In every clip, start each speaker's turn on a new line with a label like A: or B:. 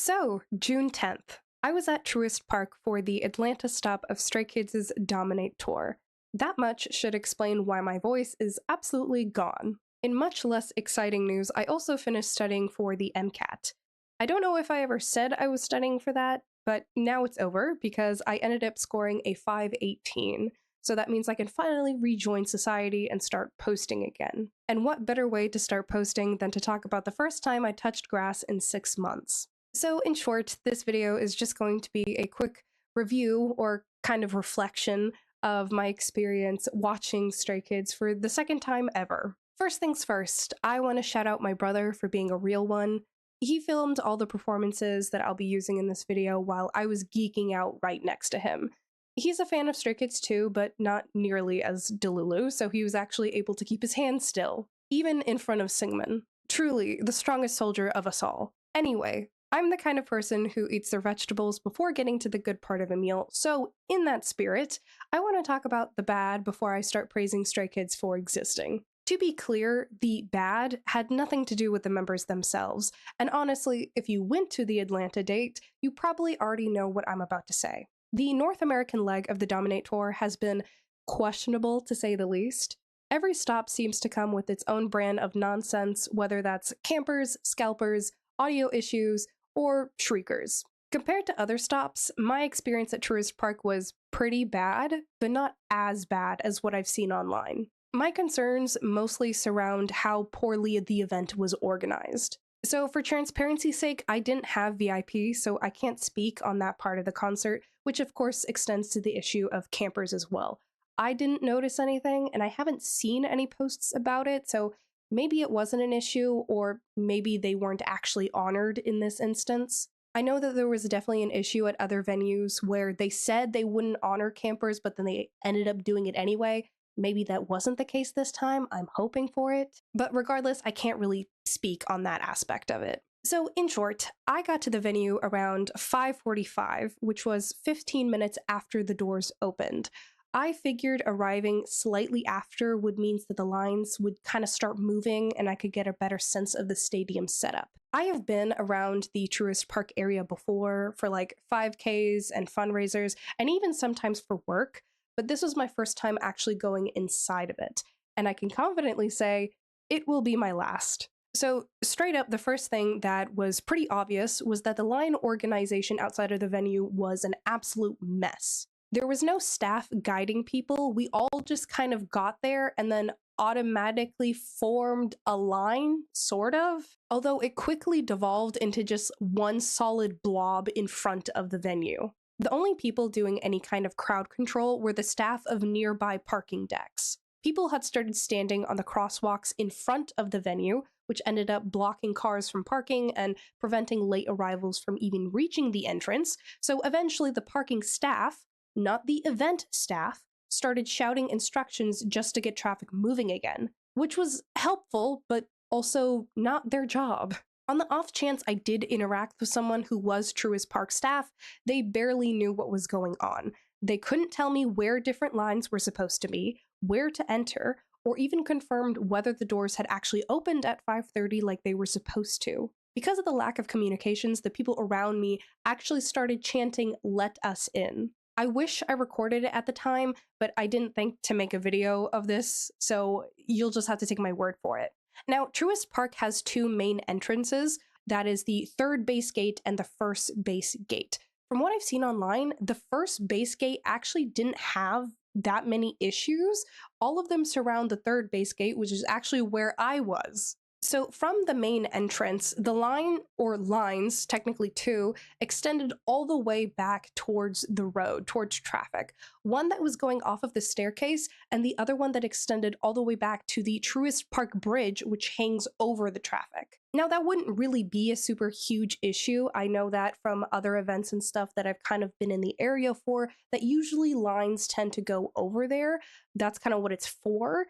A: So, June 10th, I was at Truist Park for the Atlanta stop of Stray Kids' Dominate tour. That much should explain why my voice is absolutely gone. In much less exciting news, I also finished studying for the MCAT. I don't know if I ever said I was studying for that, but now it's over because I ended up scoring a 518. So that means I can finally rejoin society and start posting again. And what better way to start posting than to talk about the first time I touched grass in 6 months? So, in short, this video is just going to be a quick review or kind of reflection of my experience watching Stray Kids for the second time ever. First things first, I want to shout out my brother for being a real one. He filmed all the performances that I'll be using in this video while I was geeking out right next to him. He's a fan of Stray Kids too, but not nearly as Delulu, so he was actually able to keep his hands still, even in front of Singman. Truly, the strongest soldier of us all. Anyway, I'm the kind of person who eats their vegetables before getting to the good part of a meal, so in that spirit, I want to talk about the bad before I start praising Stray Kids for existing. To be clear, the bad had nothing to do with the members themselves, and honestly, if you went to the Atlanta date, you probably already know what I'm about to say. The North American leg of the Dominate Tour has been questionable, to say the least. Every stop seems to come with its own brand of nonsense, whether that's campers, scalpers, audio issues, or shriekers. Compared to other stops, my experience at Truist Park was pretty bad, but not as bad as what I've seen online. My concerns mostly surround how poorly the event was organized. So for transparency's sake, I didn't have VIP, so I can't speak on that part of the concert, which of course extends to the issue of campers as well. I didn't notice anything, and I haven't seen any posts about it, so maybe it wasn't an issue, or maybe they weren't actually honored in this instance. I know that there was definitely an issue at other venues where they said they wouldn't honor campers, but then they ended up doing it anyway. Maybe that wasn't the case this time. I'm hoping for it. But regardless, I can't really speak on that aspect of it. So in short, I got to the venue around 5:45, which was 15 minutes after the doors opened. I figured arriving slightly after would mean that the lines would kind of start moving and I could get a better sense of the stadium setup. I have been around the Truist Park area before for like 5Ks and fundraisers, and even sometimes for work, but this was my first time actually going inside of it, and I can confidently say it will be my last. So straight up, the first thing that was pretty obvious was that the line organization outside of the venue was an absolute mess. There was no staff guiding people. We all just kind of got there and then automatically formed a line, sort of. Although it quickly devolved into just one solid blob in front of the venue. The only people doing any kind of crowd control were the staff of nearby parking decks. People had started standing on the crosswalks in front of the venue, which ended up blocking cars from parking and preventing late arrivals from even reaching the entrance, so eventually the parking staff, not the event staff, started shouting instructions just to get traffic moving again, which was helpful, but also not their job. On the off chance I did interact with someone who was Truist Park staff, they barely knew what was going on. They couldn't tell me where different lines were supposed to be, where to enter, or even confirmed whether the doors had actually opened at 5:30 like they were supposed to. Because of the lack of communications, the people around me actually started chanting, "Let us in." I wish I recorded it at the time, but I didn't think to make a video of this, so you'll just have to take my word for it. Now, Truist Park has two main entrances. That is the third base gate and the first base gate. From what I've seen online, the first base gate actually didn't have that many issues. All of them surround the third base gate, which is actually where I was. So from the main entrance, the line, or lines, technically two, extended all the way back towards the road, towards traffic. One that was going off of the staircase, and the other one that extended all the way back to the Truist Park Bridge, which hangs over the traffic. Now, that wouldn't really be a super huge issue. I know that from other events and stuff that I've kind of been in the area for, that usually lines tend to go over there. That's kind of what it's for.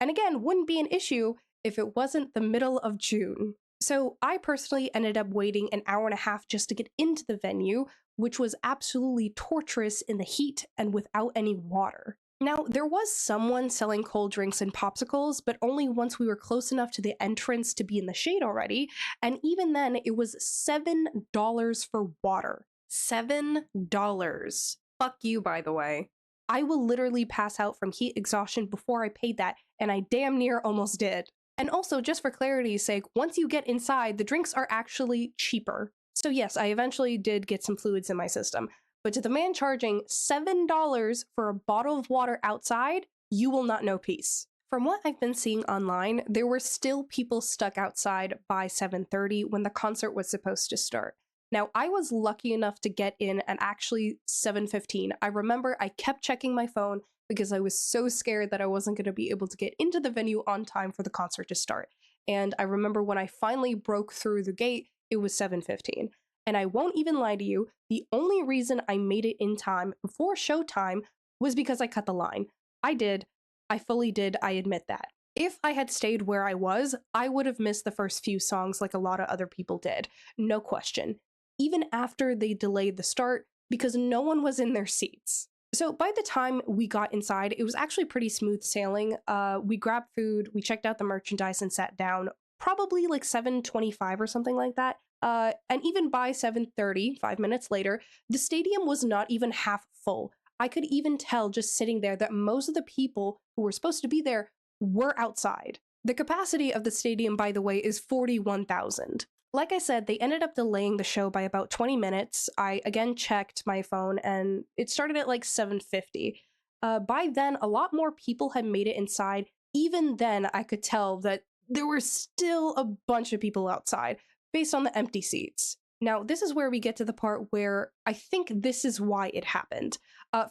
A: And again, wouldn't be an issue if it wasn't the middle of June. So I personally ended up waiting an hour and a half just to get into the venue, which was absolutely torturous in the heat and without any water. Now, there was someone selling cold drinks and popsicles, but only once we were close enough to the entrance to be in the shade already, and even then, it was $7 for water. $7. Fuck you, by the way. I will literally pass out from heat exhaustion before I paid that, and I damn near almost did. And also, just for clarity's sake, once you get inside, the drinks are actually cheaper. So yes, I eventually did get some fluids in my system, but to the man charging $7 for a bottle of water outside, you will not know peace. From what I've been seeing online, there were still people stuck outside by 7:30 when the concert was supposed to start. Now, I was lucky enough to get in at actually 7:15. I remember I kept checking my phone because I was so scared that I wasn't going to be able to get into the venue on time for the concert to start. And I remember when I finally broke through the gate, it was 7:15. And I won't even lie to you, the only reason I made it in time before showtime was because I cut the line. I did. I fully did. I admit that. If I had stayed where I was, I would have missed the first few songs like a lot of other people did. No question. Even after they delayed the start, because no one was in their seats. So by the time we got inside, it was actually pretty smooth sailing. We grabbed food, we checked out the merchandise and sat down, probably like 7:25 or something like that. And even by 7:30, 5 minutes later, the stadium was not even half full. I could even tell just sitting there that most of the people who were supposed to be there were outside. The capacity of the stadium, by the way, is 41,000. Like I said, they ended up delaying the show by about 20 minutes. I again checked my phone and it started at like 7:50. By then, a lot more people had made it inside. Even then, I could tell that there were still a bunch of people outside based on the empty seats. Now, this is where we get to the part where I think this is why it happened.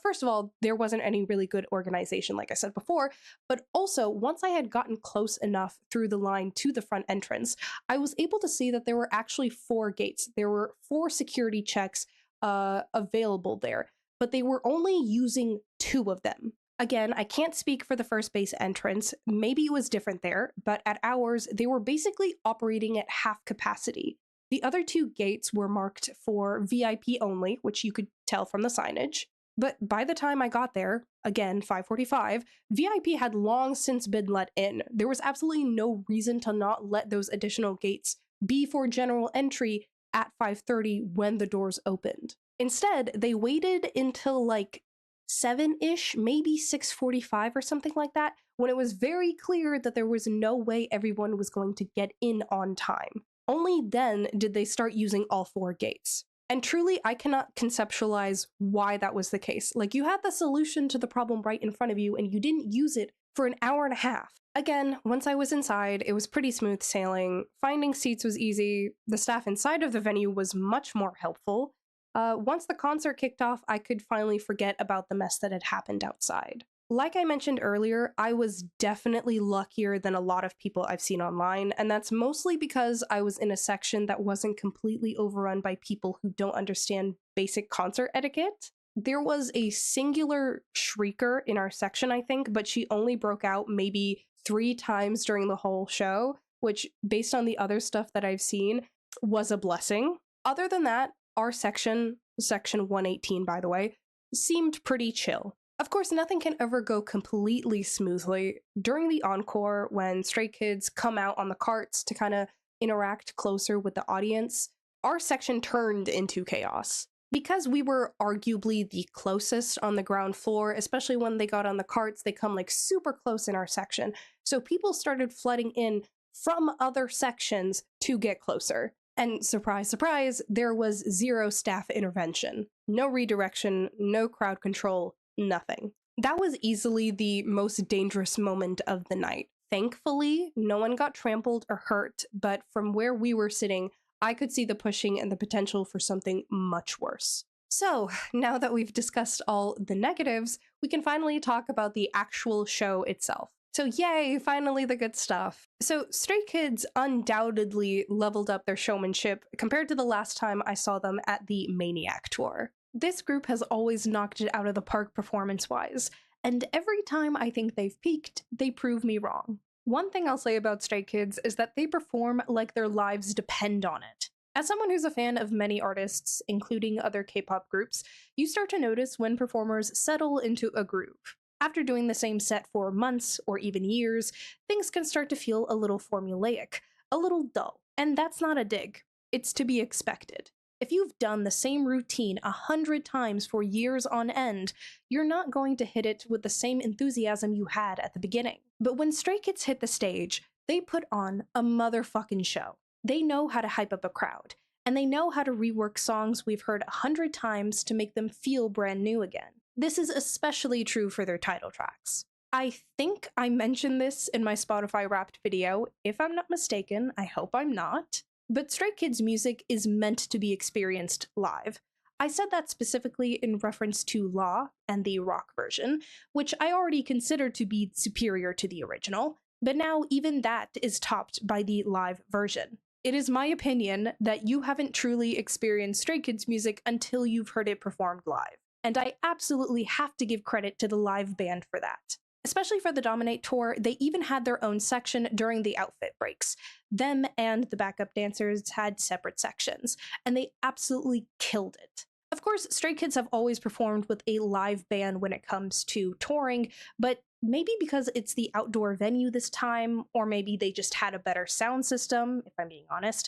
A: First of all, there wasn't any really good organization, like I said before, but also, once I had gotten close enough through the line to the front entrance, I was able to see that there were actually 4 gates. There were 4 security checks available there, but they were only using 2 of them. Again, I can't speak for the first base entrance. Maybe it was different there, but at ours, they were basically operating at half capacity. The other 2 gates were marked for VIP only, which you could tell from the signage. But by the time I got there, again, 5:45, VIP had long since been let in. There was absolutely no reason to not let those additional gates be for general entry at 5:30 when the doors opened. Instead, they waited until like 7-ish, maybe 6:45 or something like that, when it was very clear that there was no way everyone was going to get in on time. Only then did they start using all 4 gates. And truly, I cannot conceptualize why that was the case. Like, you had the solution to the problem right in front of you, and you didn't use it for an hour and a half. Again, once I was inside, it was pretty smooth sailing. Finding seats was easy. The staff inside of the venue was much more helpful. Once the concert kicked off, I could finally forget about the mess that had happened outside. Like I mentioned earlier, I was definitely luckier than a lot of people I've seen online, and that's mostly because I was in a section that wasn't completely overrun by people who don't understand basic concert etiquette. There was a singular shrieker in our section, I think, but she only broke out maybe 3 times during the whole show, which, based on the other stuff that I've seen, was a blessing. Other than that, our section 118, by the way, seemed pretty chill. Of course, nothing can ever go completely smoothly. During the encore, when Stray Kids come out on the carts to kind of interact closer with the audience, our section turned into chaos. Because we were arguably the closest on the ground floor, especially when they got on the carts, they come like super close in our section. So people started flooding in from other sections to get closer. And surprise, surprise, there was 0 staff intervention. No redirection, no crowd control, nothing. That was easily the most dangerous moment of the night. Thankfully, no one got trampled or hurt, but from where we were sitting, I could see the pushing and the potential for something much worse. So, now that we've discussed all the negatives, we can finally talk about the actual show itself. So yay, finally the good stuff. So Stray Kids undoubtedly leveled up their showmanship compared to the last time I saw them at the Maniac tour. This group has always knocked it out of the park performance-wise, and every time I think they've peaked, they prove me wrong. One thing I'll say about Stray Kids is that they perform like their lives depend on it. As someone who's a fan of many artists, including other K-pop groups, you start to notice when performers settle into a groove. After doing the same set for months or even years, things can start to feel a little formulaic, a little dull. And that's not a dig. It's to be expected. If you've done the same routine 100 times for years on end, you're not going to hit it with the same enthusiasm you had at the beginning. But when Stray Kids hit the stage, they put on a motherfucking show. They know how to hype up a crowd, and they know how to rework songs we've heard 100 times to make them feel brand new again. This is especially true for their title tracks. I think I mentioned this in my Spotify Wrapped video. If I'm not mistaken, I hope I'm not. But Stray Kids music is meant to be experienced live. I said that specifically in reference to Law and the rock version, which I already consider to be superior to the original, but now even that is topped by the live version. It is my opinion that you haven't truly experienced Stray Kids music until you've heard it performed live, and I absolutely have to give credit to the live band for that. Especially for the Dominate tour, they even had their own section during the outfit breaks. Them and the backup dancers had separate sections, and they absolutely killed it. Of course, Stray Kids have always performed with a live band when it comes to touring, but maybe because it's the outdoor venue this time, or maybe they just had a better sound system, if I'm being honest,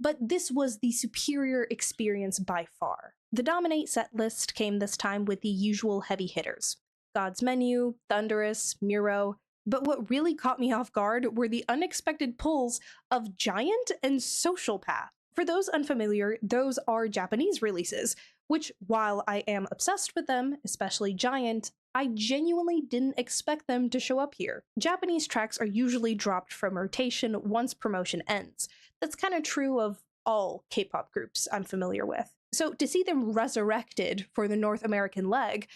A: but this was the superior experience by far. The Dominate set list came this time with the usual heavy hitters. God's Menu, Thunderous, Miro, but what really caught me off guard were the unexpected pulls of Giant and Social Path. For those unfamiliar, those are Japanese releases, which, while I am obsessed with them, especially Giant, I genuinely didn't expect them to show up here. Japanese tracks are usually dropped from rotation once promotion ends. That's kind of true of all K-pop groups I'm familiar with. So to see them resurrected for the North American leg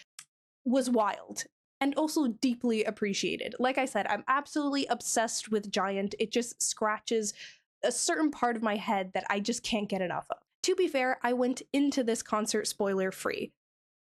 A: was wild and also deeply appreciated. Like I said, I'm absolutely obsessed with Giant. It just scratches a certain part of my head that I just can't get enough of. To be fair, I went into this concert spoiler free.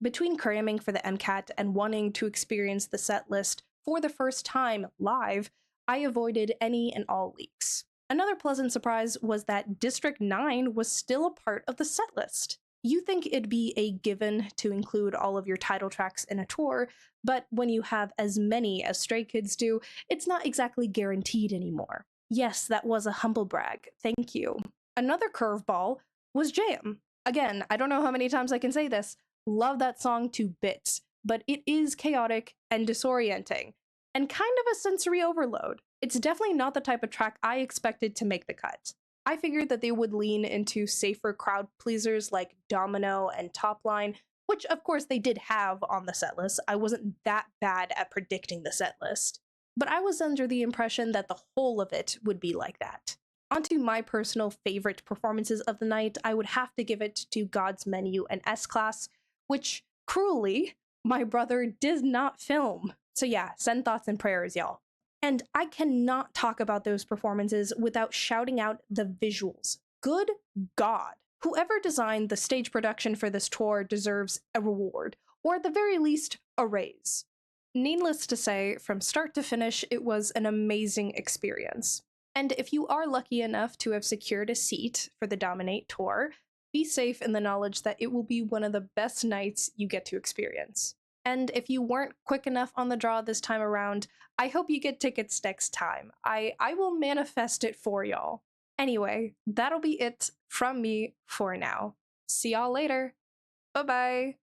A: Between cramming for the MCAT and wanting to experience the set list for the first time live, I avoided any and all leaks. Another pleasant surprise was that District 9 was still a part of the set list. You think it'd be a given to include all of your title tracks in a tour, but when you have as many as Stray Kids do, it's not exactly guaranteed anymore. Yes, that was a humble brag, thank you. Another curveball was Jam. Again, I don't know how many times I can say this, love that song to bits, but it is chaotic and disorienting, and kind of a sensory overload. It's definitely not the type of track I expected to make the cut. I figured that they would lean into safer crowd pleasers like Domino and Top Line, which of course they did have on the setlist. I wasn't that bad at predicting the setlist, but I was under the impression that the whole of it would be like that. Onto my personal favorite performances of the night, I would have to give it to God's Menu and S-Class, which, cruelly, my brother did not film. So yeah, send thoughts and prayers, y'all. And I cannot talk about those performances without shouting out the visuals. Good God! Whoever designed the stage production for this tour deserves a reward, or at the very least, a raise. Needless to say, from start to finish, it was an amazing experience. And if you are lucky enough to have secured a seat for the Dominate tour, be safe in the knowledge that it will be one of the best nights you get to experience. And if you weren't quick enough on the draw this time around, I hope you get tickets next time. I will manifest it for y'all. Anyway, that'll be it from me for now. See y'all later. Bye-bye.